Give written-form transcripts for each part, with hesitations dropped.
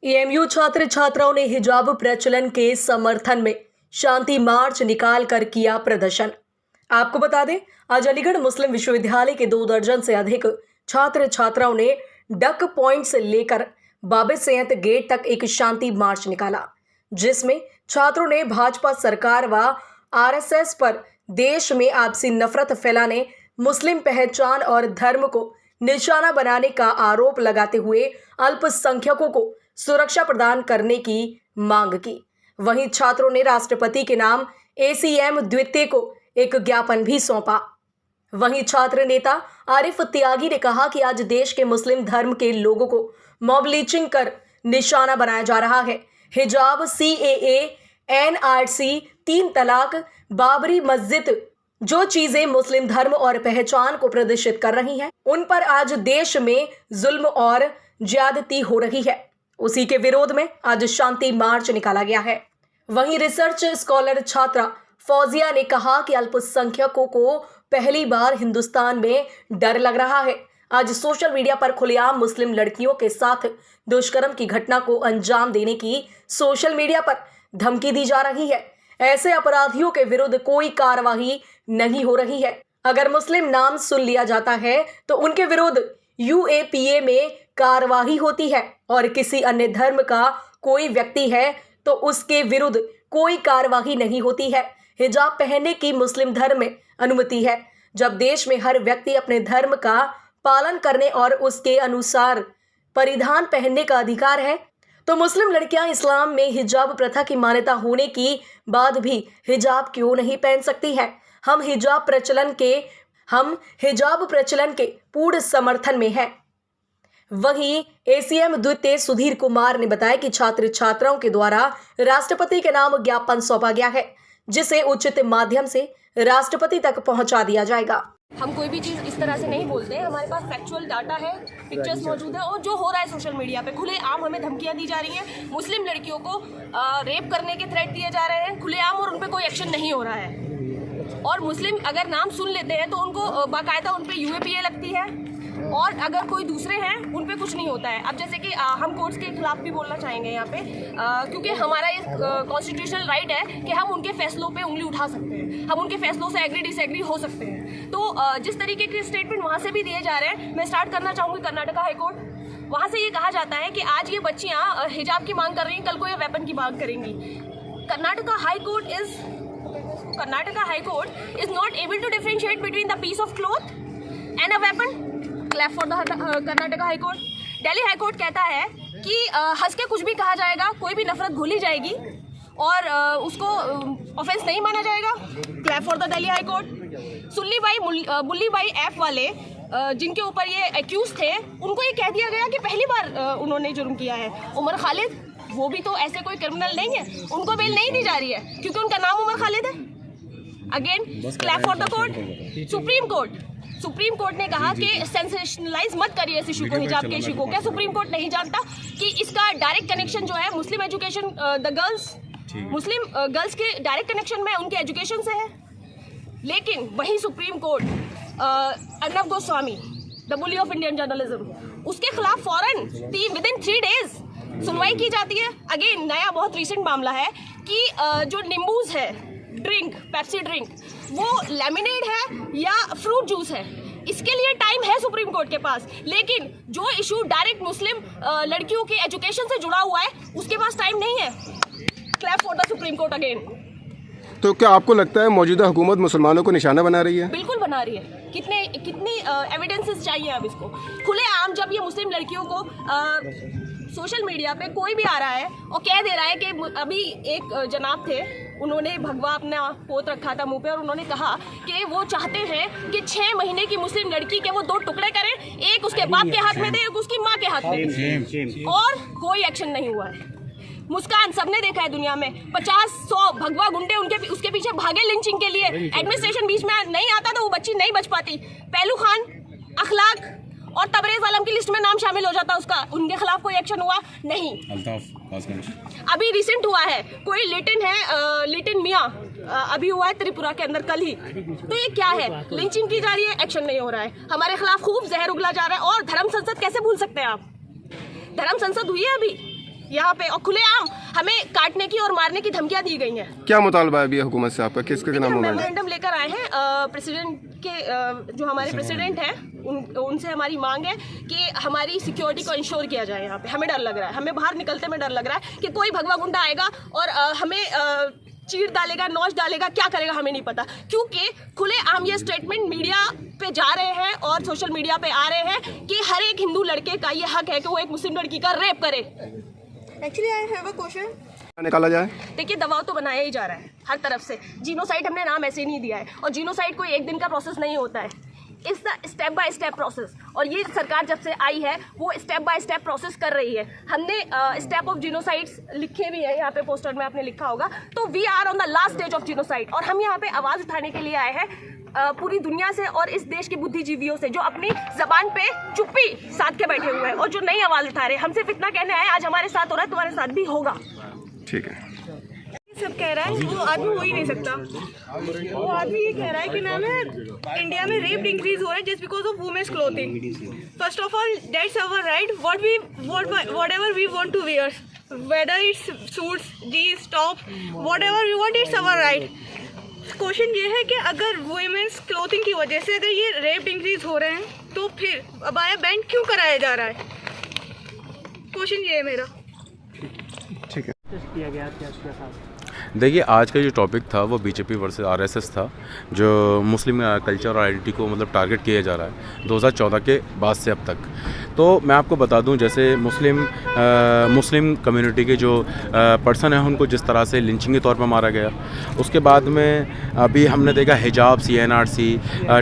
AMU छात्र छात्राओं ने हिजाब प्रचलन के समर्थन में शांति मार्च निकाल कर किया प्रदर्शन। आपको बता दें, आज अलीगढ़ मुस्लिम विश्वविद्यालय के 2 दर्जन से अधिक छात्र छात्राओं ने डक पॉइंट से लेकर बाबे सैयद गेट तक एक शांति मार्च निकाला, जिसमें छात्रों ने भाजपा सरकार व आरएसएस पर देश में आपसी नफरत फैलाने, मुस्लिम पहचान और धर्म को निशाना बनाने का आरोप लगाते हुए अल्पसंख्यकों को सुरक्षा प्रदान करने की मांग की। वहीं छात्रों ने राष्ट्रपति के नाम एसीएम द्वितीय को एक ज्ञापन भी सौंपा। वहीं छात्र नेता आरिफ त्यागी ने कहा कि आज देश के मुस्लिम धर्म के लोगों को मॉब लिंचिंग कर निशाना बनाया जा रहा है। हिजाब, सीएए, एनआरसी, 3 तलाक, बाबरी मस्जिद, जो चीजें मुस्लिम धर्म और पहचान को प्रदर्शित कर रही हैं, उन पर आज देश में जुल्म और ज्यादती हो रही है। उसी के विरोध में आज शांति मार्च निकाला गया है। वहीं रिसर्च स्कॉलर छात्रा फौजिया ने कहा कि अल्पसंख्यकों को पहली बार हिंदुस्तान में डर लग रहा है। आज सोशल मीडिया पर खुलेआम मुस्लिम लड़कियों के साथ दुष्कर्म की घटना को अंजाम देने की सोशल मीडिया पर धमकी दी जा रही है। ऐसे अपराधियों के विरुद्ध कोई कार्रवाई नहीं हो रही है। अगर मुस्लिम नाम सुन लिया जाता है तो उनके विरुद्ध यूएपीए में कार्रवाई होती है, और किसी अन्य धर्म का कोई व्यक्ति है तो उसके विरुद्ध कोई कार्रवाई नहीं होती है। हिजाब पहनने की मुस्लिम धर्म में अनुमति है। जब देश में हर व्यक्ति अपने धर्म का पालन करने और उसके अनुसार परिधान पहनने का अधिकार है, तो मुस्लिम लड़कियां इस्लाम में हिजाब प्रथा की मान्यता होने की बाद भी हिजाब क्यों नहीं पहन सकती हैं? हम हिजाब प्रचलन के पूर्ण समर्थन में हैं। वहीं एसीएम द्वितीय सुधीर कुमार ने बताया कि छात्र छात्राओं के द्वारा राष्ट्रपति के नाम ज्ञापन सौंपा गया है, जिसे उचित माध्यम से राष्ट्रपति तक पहुंचा दिया जाएगा। हम कोई भी चीज़ इस तरह से नहीं बोलते हैं। हमारे पास फैक्चुअल डाटा है, पिक्चर्स मौजूद है, और जो हो रहा है सोशल मीडिया पे खुलेआम हमें धमकियां दी जा रही हैं। मुस्लिम लड़कियों को रेप करने के थ्रेट दिए जा रहे हैं खुलेआम, और उन पे कोई एक्शन नहीं हो रहा है। और मुस्लिम अगर नाम सुन लेते हैं तो उनको बाकायदा उन पे यूएपीए लगती है, और अगर कोई दूसरे हैं उन पे कुछ नहीं होता है। अब जैसे कि हम कोर्ट्स के खिलाफ भी बोलना चाहेंगे यहाँ पे, क्योंकि हमारा ये कॉन्स्टिट्यूशनल राइट है कि हम उनके फैसलों पे उंगली उठा सकते हैं, हम उनके फैसलों से एग्री डिसएग्री हो सकते हैं। तो जिस तरीके के स्टेटमेंट वहाँ से भी दिए जा रहे हैं, मैं स्टार्ट करना चाहूँगी कर्नाटका हाईकोर्ट। वहाँ से ये कहा जाता है कि आज ये बच्चियाँ हिजाब की मांग कर रही हैं, कल को ये वेपन की मांग करेंगी। Karnataka high court is not able to differentiate between the piece of cloth and a weapon. Clap for the Karnataka high court. Delhi high court कहता है कि हंस के कुछ भी कहा जाएगा, कोई भी नफरत घोली जाएगी और उसको ऑफेंस नहीं माना जाएगा। Clap for the Delhi high court. Bulli Bai app वाले जिनके ऊपर ये एक्यूज थे, उनको ये कह दिया गया कि पहली बार उन्होंने जुर्म किया है। उमर खालिद, वो भी तो ऐसे कोई क्रिमिनल नहीं है, उनको बेल नहीं दी जा रही है क्योंकि उनका नाम उमर खालिद है। Again clap for the court. Supreme court ने कहा कि सेंसेशनलाइज मत करिए इस इशू को, हिजाब के इशू को। क्या सुप्रीम कोर्ट नहीं जानता कि इसका डायरेक्ट कनेक्शन जो है मुस्लिम एजुकेशन, मुस्लिम गर्ल्स के डायरेक्ट कनेक्शन में उनके एजुकेशन से है? लेकिन वही supreme court Arnab Goswami, the bully of Indian journalism, उसके खिलाफ फौरन विदिन 3 डेज सुनवाई की जाती है। अगेन नया बहुत रिसेंट मामला है कि जो नींबूज है, ड्रिंक, पेप्सी ड्रिंक, वो लेमनेड है या फ्रूट जूस है, इसके लिए टाइम है सुप्रीम कोर्ट के पास। लेकिन जो इशू डायरेक्ट मुस्लिम लड़कियों की एजुकेशन से जुड़ा हुआ है, उसके पास टाइम नहीं है। Clap for the supreme court again. तो क्या आपको लगता है मौजूदा हुकूमत मुसलमानों को निशाना बना रही है? बिल्कुल बना रही है। कितनी एविडेंसेस चाहिए अब इसको? खुलेआम जब ये मुस्लिम लड़कियों को सोशल मीडिया पे कोई भी आ रहा है और कह दे रहा है कि अभी एक जनाब थे, उन्होंने भगवा अपना पोत रखा था मुंह पे, और उन्होंने कहा कि वो चाहते हैं कि 6 महीने की मुस्लिम लड़की के वो 2 टुकड़े करें, एक उसके बाप के हाथ में दे, एक उसकी माँ के हाथ में दे, और कोई एक्शन नहीं हुआ है। मुस्कान सबने देखा है दुनिया में, 50-100 भगवा गुंडे उसके पीछे भागे लिंचिंग के लिए। एडमिनिस्ट्रेशन बीच में नहीं आता तो वो बच्ची नहीं बच पाती। पहलू खान, अखलाक और तबरेज आलम की लिस्ट में नाम शामिल हो जाता उसका, उनके खिलाफ कोई एक्शन हुआ नहीं। अभी रिसेंट हुआ है कोई लिटिन मियाँ, अभी हुआ है त्रिपुरा के अंदर कल ही। तो ये क्या है? लिंचिंग की जा रही है, एक्शन नहीं हो रहा है। हमारे खिलाफ खूब जहर उगला जा रहा है। और धर्म संसद कैसे भूल सकते हैं आप? धर्म संसद हुई है अभी, यहाँ पे, और खुलेआम हमें काटने की और मारने की धमकियां दी गई हैं। क्या मुतालबा है अभी हुकूमत से आपका, किसके नाम में? मेमोरेंडम लेकर आए हैं प्रेसिडेंट के, जो हमारे प्रेसिडेंट हैं उनसे हमारी मांग है कि हमारी सिक्योरिटी को इंश्योर किया जाए। यहाँ पे हमें डर लग रहा है, हमें बाहर निकलते में डर लग रहा है कि कोई भगवा गुंडा आएगा और हमें चीर डालेगा, नोच डालेगा, क्या करेगा हमें नहीं पता, क्योंकि खुलेआम ये स्टेटमेंट मीडिया पे जा रहे हैं और सोशल मीडिया पे आ रहे हैं कि हर एक हिंदू लड़के का ये हक है कि वो एक मुस्लिम लड़की का रेप करे। Actually I have a question. निकाला जाए। देखिए, दबाव तो बनाया ही जा रहा है हर तरफ से। जीनोसाइड हमने नाम ऐसे ही नहीं दिया है, और जीनोसाइड कोई एक दिन का प्रोसेस नहीं होता है, it's the step by step process. और ये सरकार जब से आई है वो स्टेप बाय स्टेप प्रोसेस कर रही है। हमने स्टेप ऑफ जीनोसाइड्स लिखे भी है यहाँ पे, पोस्टर में आपने लिखा होगा। तो we are on the last stage of genocide, और हम यहाँ पे आवाज़ उठाने के लिए आए हैं पूरी दुनिया से और इस देश के बुद्धिजीवियों से, जो अपनी जबान पे चुप्पी साध के बैठे हुए हैं और जो नई आवाज़ उठा रहे हैं। हम सिर्फ इतना कहने आए, आज हमारे साथ हो रहा है, तुम्हारे साथ भी होगा। ठीक है। सब कह रहा है, वो आदमी हो ही नहीं सकता। वो आदमी ये कह रहा है कि मैम इंडिया में रेप इंक्रीज हो रहा है just because of women's clothing. First of all that's our right, whatever we want to wear, whether it's suits, jeans, top, whatever we want, it's our right। Question ये है कि अगर women's clothing की वजह से अगर ये रेप इंक्रीज हो रहे हैं तो फिर अबाया बैन क्यों कराया जा रहा है? क्वेश्चन ये है मेरा। ठीक है। देखिए, आज का जो टॉपिक था वो बीजेपी वर्सेस आरएसएस था, जो मुस्लिम कल्चर और आइडेंटिटी को मतलब टारगेट किया जा रहा है 2014 के बाद से अब तक। तो मैं आपको बता दूं, जैसे मुस्लिम कम्युनिटी के जो पर्सन हैं उनको जिस तरह से लिंचिंग के तौर पर मारा गया, उसके बाद में अभी हमने देखा हिजाब, CNRC,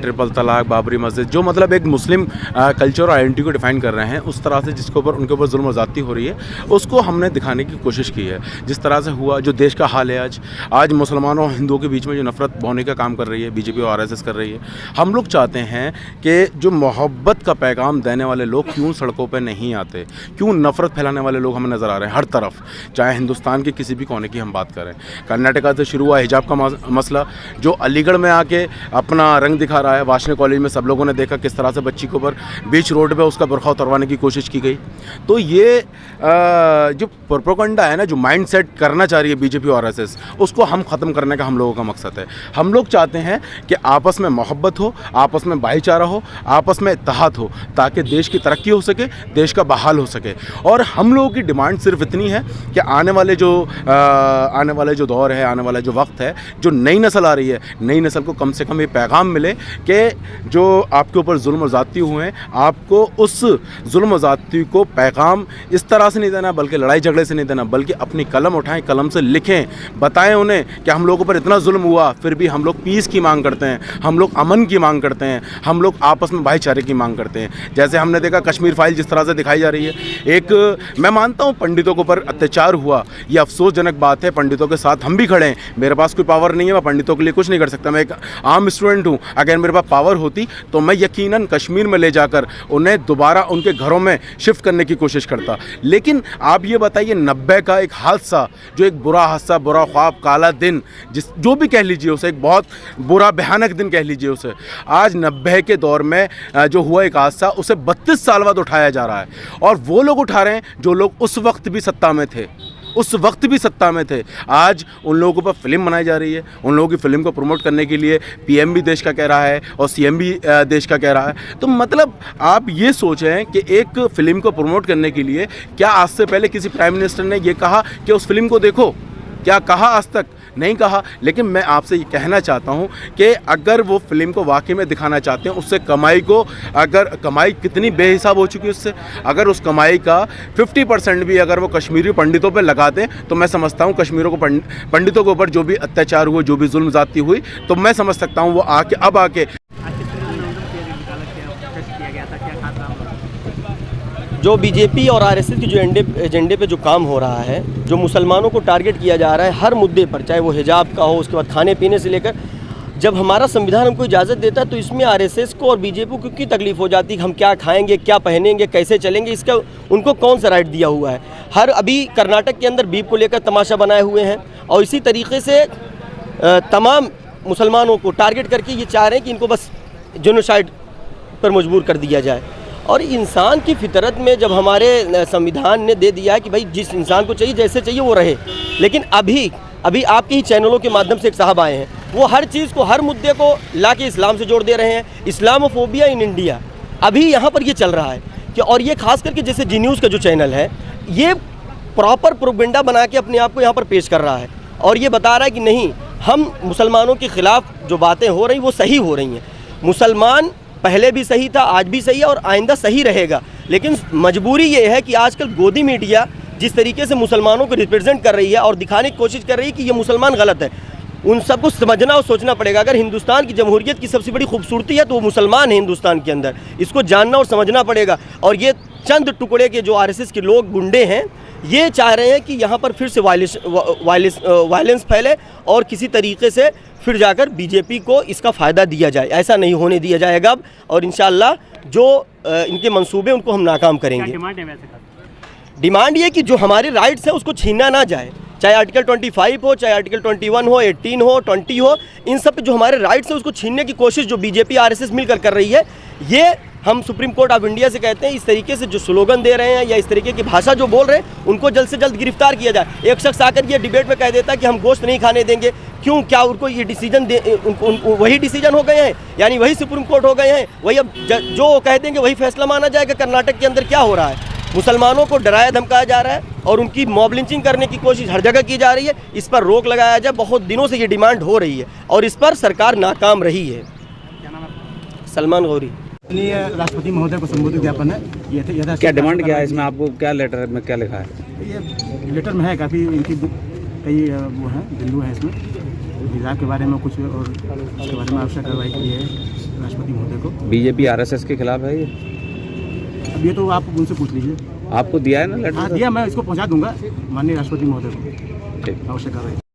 ट्रिपल तलाक, बाबरी मस्जिद, जो मतलब एक मुस्लिम कल्चर और आइडेंटिटी को डिफ़ाइन कर रहे हैं, उस तरह से जिसके ऊपर उनके ऊपर जुल्म और ज़्यादती हो रही है, उसको हमने दिखाने की कोशिश की है। जिस तरह से हुआ, जो देश का हाल है आज मुसलमानों और हिंदुओं के बीच में जो नफरत बोने का काम कर रही है बीजेपी और आरएसएस कर रही है। हम लोग चाहते हैं कि जो मोहब्बत का पैगाम देने वाले लोग क्यों सड़कों पे नहीं आते, क्यों नफरत फैलाने वाले लोग हमें नज़र आ रहे हैं हर तरफ, चाहे हिंदुस्तान के किसी भी कोने की हम बात करें। कर्नाटका से शुरू हुआ हिजाब का मसला, जो अलीगढ़ में आके अपना रंग दिखा रहा है। वाशने कॉलेज में सब लोगों ने देखा किस तरह से बच्ची के ऊपर बीच रोड पर उसका बुर्खा उतरवाने की कोशिश की गई। तो ये जो प्रोपेगेंडा है ना, जो माइंड सेट करना चाह रही है बीजेपी और आरएसएस, उसको हम ख़त्म करने का हम लोगों का मकसद है। हम लोग चाहते हैं कि आपस में मोहब्बत हो, आपस में भाईचारा हो, आपस में इत्तेहाद हो, ताकि देश की तरक्की हो सके, देश का बहाल हो सके। और हम लोगों की डिमांड सिर्फ इतनी है कि आने वाले जो दौर है, आने वाला जो वक्त है, जो नई नस्ल आ रही है, नई नस्ल को कम से कम ये पैगाम मिले कि जो आपके ऊपर जुल्म और ज़्यादती हुए हैं, आपको उस जुल्म और ज़्यादती को पैगाम इस तरह से नहीं देना, बल्कि लड़ाई झगड़े से नहीं देना, बल्कि अपनी कलम उठाएं, कलम से लिखें, बताएं उन्हें कि हम लोगों पर इतना जुल्म हुआ, फिर भी हम लोग पीस की मांग करते हैं, हम लोग अमन की मांग करते हैं, हम लोग आपस में भाईचारे की मांग करते हैं। जैसे हमने देखा कश्मीर फाइल जिस तरह से दिखाई जा रही है, एक मैं मानता हूँ पंडितों के ऊपर अत्याचार हुआ, ये अफसोसजनक बात है। पंडितों के साथ हम भी खड़े हैं, मेरे पास कोई पावर नहीं है, मैं पंडितों के लिए कुछ नहीं कर सकता, मैं एक आम स्टूडेंट हूँ। अगर मेरे पास पावर होती तो मैं यकीनन कश्मीर में ले जाकर उन्हें दोबारा उनके घरों में शिफ्ट करने की कोशिश करता। लेकिन आप ये बताइए, 90 का एक हादसा, जो एक बुरा हादसा, बुरा ख्वाब, काला दिन, जो भी कह लीजिए उसे, एक बहुत बुरा भयानक दिन कह लीजिए उसे, आज 90 के दौर में जो हुआ एक हादसा, उसे 32 साल बाद उठाया जा रहा है। और वो लोग उठा रहे हैं जो लोग उस वक्त भी सत्ता में थे, उस वक्त भी सत्ता में थे। आज उन लोगों पर फिल्म बनाई जा रही है, उन लोगों की फिल्म को प्रमोट करने के लिए PM भी देश का कह रहा है और CM भी देश का कह रहा है। तो मतलब आप ये सोचें कि एक फिल्म को प्रमोट करने के लिए क्या आज से पहले किसी प्राइम मिनिस्टर ने ये कहा कि उस फिल्म को देखो? क्या कहा? आज तक नहीं कहा। लेकिन मैं आपसे ये कहना चाहता हूँ कि अगर वो फिल्म को वाकई में दिखाना चाहते हैं, उससे कमाई को, अगर कमाई कितनी बेहिसाब हो चुकी है उससे, अगर उस कमाई का 50% भी अगर वो कश्मीरी पंडितों पर लगा दें, तो मैं समझता हूँ कश्मीरों को पंडितों के ऊपर जो भी अत्याचार हुए, जो भी जुल्म ज़्यादती हुई, तो मैं समझ सकता हूँ वो आके जो बीजेपी और आरएसएस की जो एजेंडे पे जो काम हो रहा है, जो मुसलमानों को टारगेट किया जा रहा है हर मुद्दे पर, चाहे वो हिजाब का हो, उसके बाद खाने पीने से लेकर, जब हमारा संविधान हमको इजाज़त देता है तो इसमें आरएसएस को और बीजेपी को क्यों तकलीफ हो जाती है? हम क्या खाएंगे, क्या पहनेंगे, कैसे चलेंगे, इसका उनको कौन सा राइट दिया हुआ है? हर अभी कर्नाटक के अंदर बीफ को लेकर तमाशा बनाए हुए हैं, और इसी तरीके से तमाम मुसलमानों को टारगेट करके ये चाह रहे हैं कि इनको बस जेनोसाइड पर मजबूर कर दिया जाए। और इंसान की फितरत में जब हमारे संविधान ने दे दिया है कि भाई जिस इंसान को चाहिए जैसे चाहिए वो रहे, लेकिन अभी आपके ही चैनलों के माध्यम से एक साहब आए हैं, वो हर चीज़ को, हर मुद्दे को लाके इस्लाम से जोड़ दे रहे हैं। इस्लामोफोबिया इन इंडिया अभी यहाँ पर ये चल रहा है कि, और ये खास करके जैसे जी न्यूज़ का जो चैनल है, ये प्रॉपर प्रोपेगेंडा बना के अपने आप को यहाँ पर पेश कर रहा है और ये बता रहा है कि नहीं, हम मुसलमानों के ख़िलाफ़ जो बातें हो रही वो सही हो रही हैं। मुसलमान पहले भी सही था, आज भी सही है और आइंदा सही रहेगा। लेकिन मजबूरी ये है कि आजकल गोदी मीडिया जिस तरीके से मुसलमानों को रिप्रेजेंट कर रही है और दिखाने की कोशिश कर रही है कि ये मुसलमान गलत है, उन सबको समझना और सोचना पड़ेगा। अगर हिंदुस्तान की जमहूरियत की सबसे बड़ी खूबसूरती है तो वो मुसलमान है हिंदुस्तान के अंदर, इसको जानना और समझना पड़ेगा। और ये चंद टुकड़े के जो आरएसएस के लोग, गुंडे हैं, ये चाह रहे हैं कि यहाँ पर फिर से वायलेंस फैले और किसी तरीके से फिर जाकर बीजेपी को इसका फ़ायदा दिया जाए। ऐसा नहीं होने दिया जाएगा अब, और इंशाअल्लाह जो इनके मंसूबे उनको हम नाकाम करेंगे। डिमांड है वैसे का? डिमांड ये कि जो हमारे राइट्स हैं उसको छीना ना जाए, चाहे आर्टिकल 25 हो, चाहे आर्टिकल 21 हो, 18 हो, 20 हो, इन सब पे जो हमारे राइट्स हैं उसको छीनने की कोशिश जो बीजेपी आरएसएस मिलकर कर रही है, ये हम सुप्रीम कोर्ट ऑफ इंडिया से कहते हैं इस तरीके से जो स्लोगन दे रहे हैं या इस तरीके की भाषा जो बोल रहे हैं उनको जल्द से जल्द गिरफ्तार किया जाए। एक शख्स आकर ये डिबेट में कह देता है कि हम गोश्त नहीं खाने देंगे, क्यों, क्या उनको ये डिसीजन वही डिसीजन हो गए हैं, यानी वही सुप्रीम कोर्ट हो गए हैं, वही अब जो कह देंगे वही फैसला माना जाएगा। कर्नाटक के अंदर क्या हो रहा है, मुसलमानों को डराया धमकाया जा रहा है और उनकी मॉब लिंचिंग करने की कोशिश हर जगह की जा रही है। इस पर रोक लगाया जाए, बहुत दिनों से ये डिमांड हो रही है और इस पर सरकार नाकाम रही है। क्या नाम है? सलमान गौरी। राष्ट्रपति महोदय को संबोधित ज्ञापन है। ये क्या डिमांड क्या है इसमें, आपको क्या लेटर में क्या लिखा है? ये लेटर में है, काफ़ी इनकी कई वो हैं, बिंदु हैं इसमें, हिजाब के बारे में कुछ और उसके बारे में आवश्यक कार्रवाई की है राष्ट्रपति महोदय को। बीजेपी आरएसएस के खिलाफ है ये? अब ये तो आप उनसे पूछ लीजिए। आपको दिया है ना लेटर? हाँ दिया, मैं इसको पहुँचा दूंगा माननीय राष्ट्रपति महोदय को, ठीक। आवश्यक कार्रवाई।